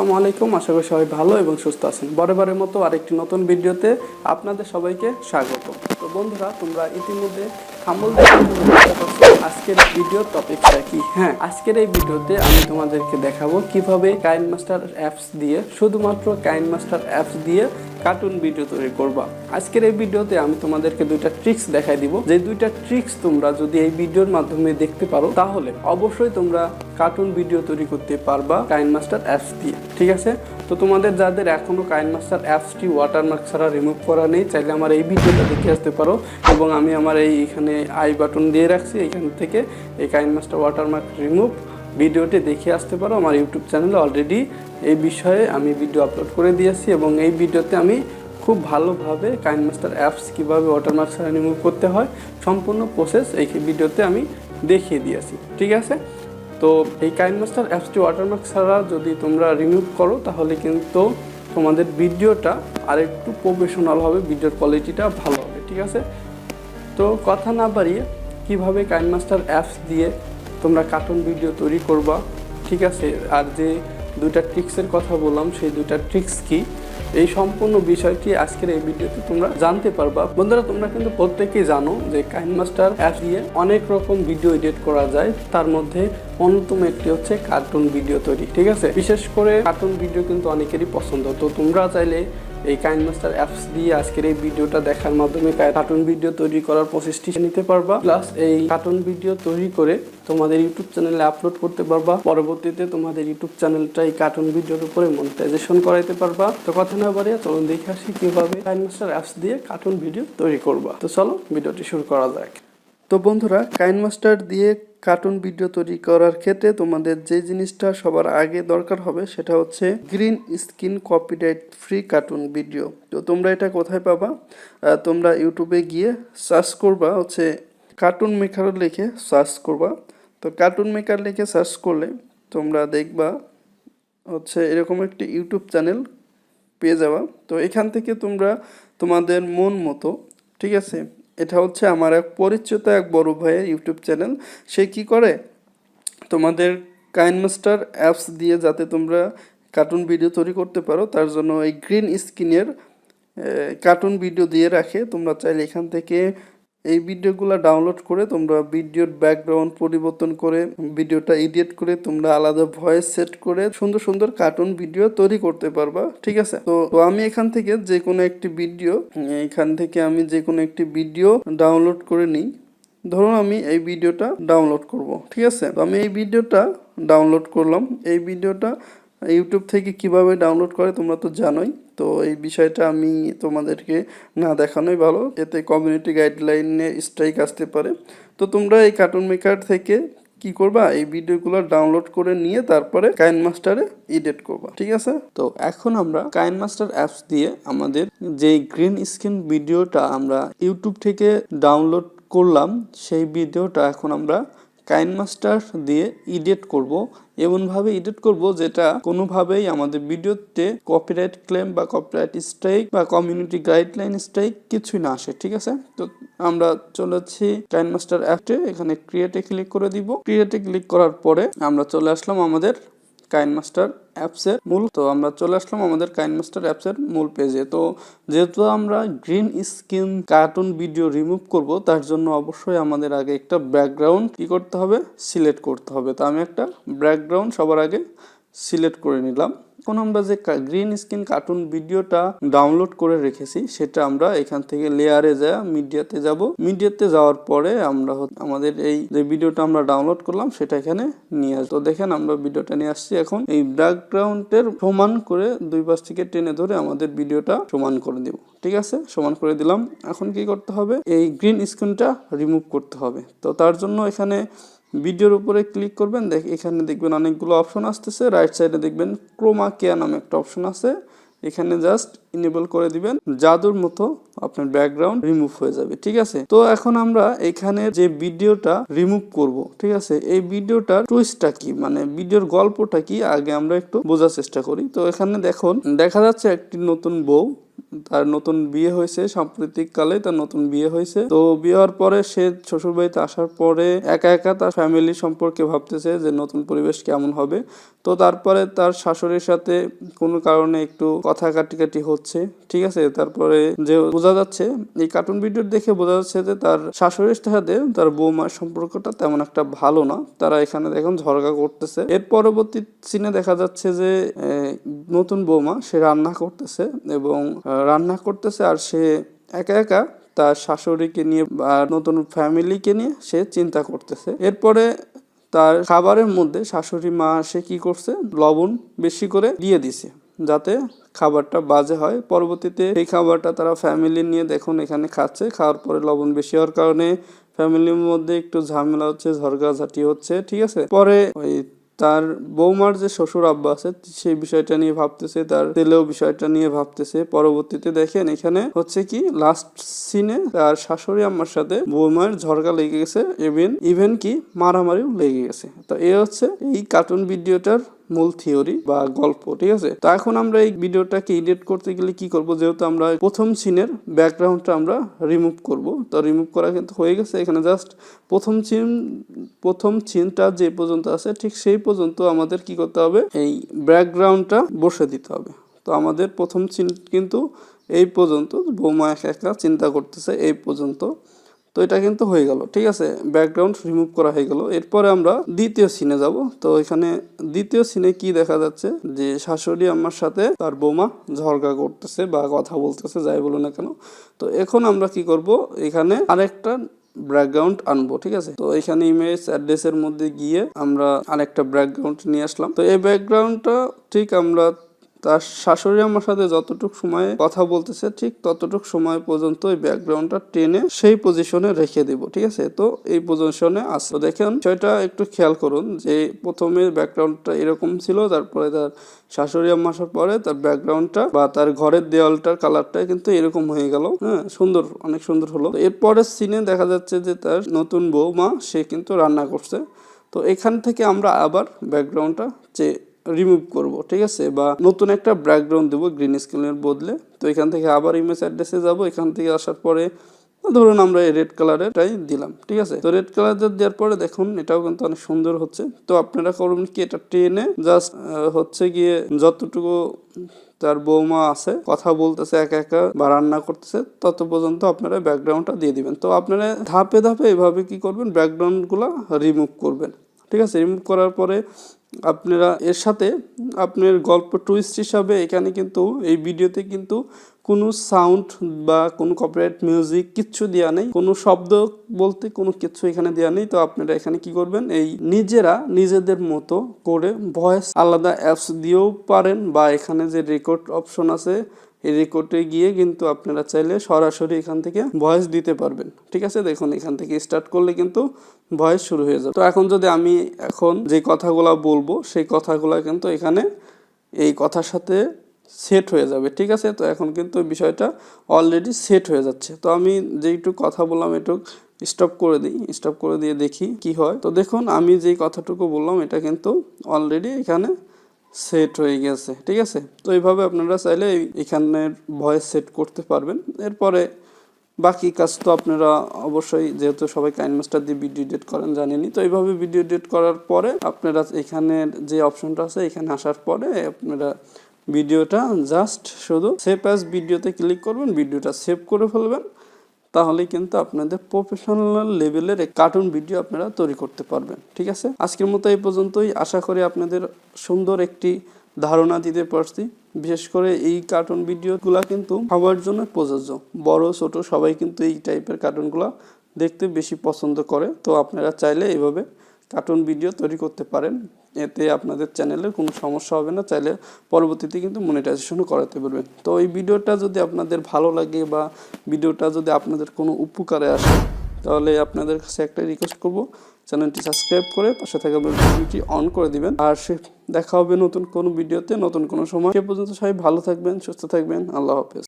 আসসালামু আলাইকুম। আশা করি সবাই ভালো এবং সুস্থ আছেন। বরাবরের মতো আরেকটি নতুন ভিডিওতে আপনাদের সবাইকে স্বাগত। তো বন্ধুরা, তোমরা ইতিমধ্যে থাম্বনেল দেখে বুঝতে পারছো আজকের ভিডিওর টপিকটা কি। হ্যাঁ, আজকের এই ভিডিওতে আমি তোমাদেরকে দেখাবো কিভাবে কাইনমাস্টার অ্যাপস দিয়ে, শুধুমাত্র কাইনমাস্টার অ্যাপস দিয়ে কার্টুন ভিডিও তৈরি করবা। আজকের এই ভিডিওতে আমি তোমাদেরকে দুইটা ট্রিক্স দেখাই দিব। যে দুইটা ট্রিক্স তোমরা যদি এই ভিডিওর মাধ্যমে দেখতে পারো তাহলে অবশ্যই তোমরা কার্টুন ভিডিও তৈরি করতে পারবা কাইনমাস্টার অ্যাপস দিয়ে। ঠিক আছে? তো তোমাদের যাদের এখনো কাইনমাস্টার অ্যাপসটি ওয়াটারমার্ক ছাড়া রিমুভ করা নেই, চাইলে আমার এই ভিডিওটা দেখে আসতে পারো এবং আমি আমার এইখানে আই বাটন দিয়ে রাখছি, এইখান থেকে এই কাইনমাস্টার ওয়াটারমার্ক রিমুভ ভিডিওটি দেখে আসতে পারো। আমার ইউটিউব চ্যানেলে অলরেডি এই বিষয়ে আমি ভিডিও আপলোড করে দিয়েছি এবং এই ভিডিওতে আমি খুব ভালোভাবে কাইনমাস্টার অ্যাপস কীভাবে ওয়াটারমার্ক ছাড়া রিমুভ করতে হয় সম্পূর্ণ প্রসেস এই ভিডিওতে আমি দেখিয়ে দিয়েছি। ঠিক আছে? তো এই কাইনমাস্টার অ্যাপসটি ওয়াটারমার্ক ছাড়া যদি তোমরা রিমুভ করো তাহলে কিন্তু তোমাদের ভিডিওটা আরেকটু প্রফেশনাল হবে, ভিডিওর কোয়ালিটিটা ভালো হবে। ঠিক আছে? তো কথা না বাড়িয়ে কীভাবে কাইনমাস্টার অ্যাপস দিয়ে তোমরা কার্টুন ভিডিও তৈরি করবা, ঠিক আছে, আর যে দুইটা ট্রিক্সের কথা বললাম সেই দুইটা ট্রিক্স কি, এই সম্পূর্ণ বিষয়টি আজকের এই ভিডিওতে তোমরা জানতে পারবা। বন্ধুরা, তোমরা কিন্তু প্রত্যেকেই জানো যে কাইনমাস্টার অ্যাপ দিয়ে অনেক রকম ভিডিও এডিট করা যায়, তার মধ্যে অন্যতম একটি হচ্ছে কার্টুন ভিডিও তৈরি। ঠিক আছে? বিশেষ করে কার্টুন ভিডিও কিন্তু অনেকেরই পছন্দ। তো তোমরা চাইলে এই কাইনমাস্টার অ্যাপস দিয়ে আজকের এই ভিডিওটা দেখার মাধ্যমে কার্টুন ভিডিও তৈরি করার প্রসেসটি নিতে পারবা, প্লাস এই কার্টুন ভিডিও তৈরি করে তোমাদের ইউটিউব চ্যানেলে আপলোড করতে পারবা। পরবর্তীতে তোমাদের ইউটিউব চ্যানেলটা এই কার্টুন ভিডিওর উপরে মনিটাইজেশন করাইতে পারবা। তো কথা না বাড়িয়ে চলুন দেখে আসি কিভাবে কাইনমাস্টার অ্যাপস দিয়ে কার্টুন ভিডিও তৈরি করবা। তো চলো ভিডিওটি শুরু করা যাক। তো বন্ধুরা, কাইনমাস্টার দিয়ে কার্টুন ভিডিও তৈরি করার ক্ষেত্রে তোমাদের যে জিনিসটা সবার আগে দরকার হবে সেটা হচ্ছে green screen copyright free cartoon video. তো তোমরা এটা কোথায় পাবা? তোমরা ইউটিউবে গিয়ে সার্চ করবা হচ্ছে কার্টুন মেকার লিখে সার্চ করবা। তো কার্টুন মেকার লিখে সার্চ করলে তোমরা দেখবা হচ্ছে এরকম একটি ইউটিউব চ্যানেল পেয়ে যাওয়া। তো এখান থেকে তোমরা তোমাদের মন মতো, ঠিক আছে, এটা হচ্ছে আমার এক পরিচিত এক বড় ভাইয়ের ইউটিউব চ্যানেল। সে কি করে তোমাদের কাইনমাস্টার অ্যাপস দিয়ে যাতে তোমরা কার্টুন ভিডিও তৈরি করতে পারো তার জন্য এই গ্রিন স্ক্রিনের কার্টুন ভিডিও দিয়ে রাখে। তোমরা চাইলে এখান থেকে এই ভিডিওগুলো ডাউনলোড করে তোমরা ভিডিওর ব্যাকগ্রাউন্ড পরিবর্তন করে ভিডিওটা এডিট করে তোমরা আলাদা ভয়েস সেট করে সুন্দর সুন্দর কার্টুন ভিডিও তৈরি করতে পারবা। ঠিক আছে? তো আমি এখান থেকে যে কোনো একটি ভিডিও ডাউনলোড করে নিই। ধরুন আমি এই ভিডিওটা ডাউনলোড করব। ঠিক আছে? তো আমি এই ভিডিওটা ডাউনলোড করলাম। এই ভিডিওটা ইউটিউব থেকে কিভাবে ডাউনলোড করে তোমরা তো জানোই। তো এই বিষয়টা আমি তোমাদেরকে না দেখানোই ভালো, এতে কমিউনিটি গাইডলাইনে স্ট্রাইক আসতে পারে। তো তোমরা এই কার্টুন মেকার থেকে কি করবা, এই ভিডিওগুলো ডাউনলোড করে নিয়ে তারপরে কাইনমাস্টারে এডিট করবা। ঠিক আছে? তো এখন আমরা কাইনমাস্টার অ্যাপস দিয়ে আমাদের যে গ্রিন স্ক্রিন ভিডিওটা আমরা ইউটিউব থেকে ডাউনলোড করলাম সেই ভিডিওটা এখন আমরা কাইনমাস্টার দিয়ে এডিট করব। এমনভাবে এডিট করব যেটা কোনোভাবেই আমাদের ভিডিওতে কপিরাইট ক্লেম বা কপিরাইট স্ট্রাইক বা কমিউনিটি গাইডলাইন স্ট্রাইক কিছুই না আসে। ঠিক আছে? তো আমরা চলেছি কাইনমাস্টার অ্যাপে, এখানে ক্রিয়েটে ক্লিক করে দিব। ক্রিয়েটে ক্লিক করার পরে আমরা চলে আসলাম আমাদের কাইনমাস্টার অ্যাপসের মূল পেজে। তো যেহেতু আমরা green screen cartoon video remove করব তার জন্য অবশ্যই আমাদের আগে একটা ব্যাকগ্রাউন্ড কি করতে হবে, সিলেক্ট করতে হবে। তো আমি একটা ব্যাকগ্রাউন্ড সবার আগে সিলেক্ট করে নিলাম। এখন আমরা যে গ্রিন স্ক্রিন কার্টুন ভিডিওটা ডাউনলোড করে রেখেছি সেটা আমরা এখান থেকে লেয়ারে মিডিয়াতে যাব। মিডিয়াতে যাওয়ার পরে আমরা আমাদের এই যে ভিডিওটা আমরা ডাউনলোড করলাম সেটা এখানে নিয়ে আসবো। দেখেন আমরা ভিডিওটা নিয়ে আসছি। এখন এই ব্যাকগ্রাউন্ডের সমান করে দুই পাশ থেকে টেনে ধরে আমাদের ভিডিওটা সমান করে দেব। ঠিক আছে? সমান করে দিলাম। এখন কি করতে হবে, এই গ্রিন স্ক্রিনটা রিমুভ করতে হবে। তো তার জন্য এখানে ভিডিওর উপরে ক্লিক করবেন। এখানে দেখবেন অনেকগুলো অপশন আসতেছে। রাইট সাইডে দেখবেন ক্রোমা কেয়া নামে একটা অপশন আছে। এখানে জাস্ট ইনেবল করে দিবেন, জাদুর মতো আপনার ব্যাকগ্রাউন্ড রিমুভ হয়ে যাবে। ঠিক আছে, তো এখন আমরা এখানে যে ভিডিওটা রিমুভ করব, ঠিক আছে, এই ভিডিওটার টুইস্টটা কি, মানে ভিডিওর গল্পটা কি, আগে আমরা একটু বোঝার চেষ্টা করি। তো এখানে দেখুন, দেখা যাচ্ছে একটি নতুন বউ, তার নতুন বিয়ে হয়েছে, সাম্প্রতিক কালে তার নতুন বিয়ে হয়েছে। তো বিয়ে হওয়ার পরে সে শ্বশুর বাড়িতে আসার পরে একা একা তার ফ্যামিলি সম্পর্কে ভাবতেছে যে নতুন পরিবেশ কেমন হবে। তো তারপরে তার শাশুড়ির সাথে কোনো কারণে একটু কথা কাটি হচ্ছে, ঠিক আছে। তারপরে যে বোঝা যাচ্ছে, এই কার্টুন ভিডিও দেখে বোঝা যাচ্ছে যে তার শাশুড়ির সাথে তার বৌমার সম্পর্কটা তেমন একটা ভালো না। তারা এখানে দেখুন ঝগড়া করতেছে। এর পরবর্তী সিনে দেখা যাচ্ছে যে নতুন বৌমা সে রান্না করতেছে এবং রান্না করতেছে আর সে একা একা তার শাশুড়িকে নিয়ে আর নতুন ফ্যামিলিকে নিয়ে সে চিন্তা করতেছে। এরপরে তার খাবারের মধ্যে শাশুড়ি মা সে কি করছে, লবণ বেশি করে দিয়ে দিছে যাতে খাবারটা বাজে হয়। পরবর্তীতে এই খাবারটা তারা ফ্যামিলি নিয়ে দেখুন এখানে খাচ্ছে। খাওয়ার পরে লবণ বেশি হওয়ার কারণে ফ্যামিলির মধ্যে একটু ঝামেলা হচ্ছে, ঝগড়াঝাটি হচ্ছে, ঠিক আছে। পরে ওই তার বৌমার যে শ্বশুর আব্বা আছে সেই বিষয়টা নিয়ে ভাবতেছে, তার ছেলেও বিষয়টা নিয়ে ভাবতেছে। পরবর্তীতে দেখেন এখানে হচ্ছে কি, লাস্ট সিনে তার শাশুড়ি আম্মার সাথে বৌমার ঝগড়া লেগে গেছে, ইভেন কি মারামারিও লেগে গেছে। তো এই হচ্ছে এই কার্টুন ভিডিওটার মূল থিওরি বা গল্প, ঠিক আছে। তো এখন আমরা এই ভিডিওটাকে এডিট করতে গেলে কি করব, যেহেতু আমরা প্রথম সিনের ব্যাকগ্রাউন্ডটা আমরা রিমুভ করব, তো রিমুভ করা কিন্তু হয়ে গেছে। এখানে জাস্ট প্রথম সিনটা যে পর্যন্ত আছে ঠিক সেই পর্যন্ত আমাদের কি করতে হবে, এই ব্যাকগ্রাউন্ডটা বসে দিতে হবে। তো আমাদের প্রথম সিন কিন্তু এই পর্যন্ত, বৌমা একা একা চিন্তা করতেছে এই পর্যন্ত। তো এটা কিন্তু হয়ে গেল, ঠিক আছে, ব্যাকগ্রাউন্ড রিমুভ করা হয়ে গেল। এরপরে আমরা দ্বিতীয় সিনে যাব। তো এখানে দ্বিতীয় সিনে কি দেখা যাচ্ছে, যে শাশুড়ি আম্মার সাথে তার বৌমা ঝগড়া করতেছে বা কথা বলতেছে, যাই বলো না কেন। তো এখন আমরা কি করব, এখানে আরেকটা ব্যাকগ্রাউন্ড আনবো, ঠিক আছে। তো এখানে ইমেজ অ্যাড্রেসের মধ্যে গিয়ে আমরা আরেকটা ব্যাকগ্রাউন্ড নিয়ে আসলাম। তো এই ব্যাকগ্রাউন্ডটা ঠিক আমরা তার শাশুড়ি আমার সাথে যতটুকু সময় কথা বলতেছে ঠিক ততটুকু সময় পর্যন্ত এই ব্যাকগ্রাউন্ডটা টেনে সেই পজিশনে রেখে দেব, ঠিক আছে। তো এই পজিশনে আছে। তো দেখেন সেটা একটু খেয়াল করুন যে প্রথমে ব্যাকগ্রাউন্ডটা এরকম ছিল, তারপরে তার শাশুড়ি আম্মা আসার পরে তার ব্যাকগ্রাউন্ডটা বা তার ঘরের দেওয়ালটার কালারটা কিন্তু এরকম হয়ে গেল। হ্যাঁ, সুন্দর, অনেক সুন্দর হলো। এরপরের সিনে দেখা যাচ্ছে যে তার নতুন বৌমা সে কিন্তু রান্না করছে। তো এখান থেকে আমরা আবার ব্যাকগ্রাউন্ডটা রিমুভ করব, ঠিক আছে, বা নতুন একটা ব্যাকগ্রাউন্ড দেবো গ্রিন স্ক্রিনের বদলে। তো এখান থেকে আবার ইমেজ অ্যাড্রেসে যাব। এখান থেকে আসার পরে ধরুন আমরা এই রেড কালারেরটাই দিলাম, ঠিক আছে। তো রেড কালার দেওয়ার পরে দেখুন এটাও কিন্তু অনেক সুন্দর হচ্ছে। তো আপনারা করবেন কি, এটা টেনে জাস্ট হচ্ছে গিয়ে যতটুকু তার বৌমা আছে কথা বলতেছে একা একা বা রান্না করতেছে তত পর্যন্ত আপনারা ব্যাকগ্রাউন্ডটা দিয়ে দিবেন। তো আপনারা ধাপে ধাপে এভাবে কি করবেন, ব্যাকগ্রাউন্ডগুলো রিমুভ করবেন, ঠিক আছে। রিমুভ করার পরে আপনারা এর সাথে আপনার গল্প টুইস্ট হিসাবে এখানে কিন্তু এই ভিডিওতে কিন্তু কোনো সাউন্ড বা কোনো কপিরাইট মিউজিক কিচ্ছু দেওয়া নেই, কোনো শব্দ বলতে কোনো কিছু এখানে দেওয়া নেই। তো আপনারা এখানে কি করবেন, এই নিজেদের মতো করে ভয়েস আলাদা অ্যাপস দিয়েও পারেন, বা এখানে যে রেকর্ড অপশন আছে এই রেকর্ডে গিয়ে কিন্তু আপনারা চাইলে সরাসরি এখান থেকে ভয়েস দিতে পারবেন, ঠিক আছে। দেখুন এখান থেকে স্টার্ট করলে কিন্তু ভয়েস শুরু হয়ে যাবে। তো এখন যদি আমি এখন যে কথাগুলো বলবো সেই কথাগুলো কিন্তু এখানে এই কথার সাথে সেট হয়ে যাবে, ঠিক আছে। তো এখন কিন্তু বিষয়টা অলরেডি সেট হয়ে যাচ্ছে। তো আমি যেইটুকু কথা বললাম একটু স্টপ করে দিই, স্টপ করে দিয়ে দেখি কি হয়। তো দেখুন আমি যেই কথাটুকু বললাম এটা কিন্তু অলরেডি এখানে সেট হয়ে গেছে, ঠিক আছে। তো এইভাবে আপনারা চাইলে এখানের ভয়েস সেট করতে পারবেন। এরপরে বাকি কাজ তো আপনারা অবশ্যই, যেহেতু সবাই কাইনমাস্টার দিয়ে ভিডিও এডিট করেন জানেনই, তো এইভাবে ভিডিও এডিট করার পরে আপনারা এখানের যে অপশনটা আছে এখানে আসার পরে আপনারা ভিডিওটা জাস্ট শুধু সেভ অ্যাজ ভিডিওতে ক্লিক করবেন, ভিডিওটা সেভ করে ফেলবেন, তাহলে কিন্তু আপনাদের প্রফেশনাল লেভেলের কার্টুন ভিডিও আপনারা তৈরি করতে পারবেন, ঠিক আছে। আজকের মতো এই পর্যন্তই। আশা করি আপনাদের সুন্দর একটি ধারণা দিতে পারছি। বিশেষ করে এই কার্টুন ভিডিওগুলো কিন্তু সবার জন্য প্রযোজ্য, বড় ছোট সবাই কিন্তু এই টাইপের কার্টুনগুলো দেখতে বেশি পছন্দ করে। তো আপনারা চাইলে এইভাবে কার্টুন ভিডিও তৈরি করতে পারেন, এতে আপনাদের চ্যানেলের কোনো সমস্যা হবে না। চাইলে পরবর্তীতে কিন্তু মনিটাইজেশনও করাতে পারবেন। তো এই ভিডিওটা যদি আপনাদের ভালো লাগে বা ভিডিওটা যদি আপনাদের কোনো উপকারে আসে তাহলে আপনাদের কাছে একটা রিকোয়েস্ট করব, চ্যানেলটি সাবস্ক্রাইব করে পাশে থাকা বেল বাটনটি অন করে দিবেন। আর দেখা হবে নতুন কোনো ভিডিওতে নতুন কোনো সময়। সে পর্যন্ত সবাই ভালো থাকবেন, সুস্থ থাকবেন। আল্লাহ হাফেজ।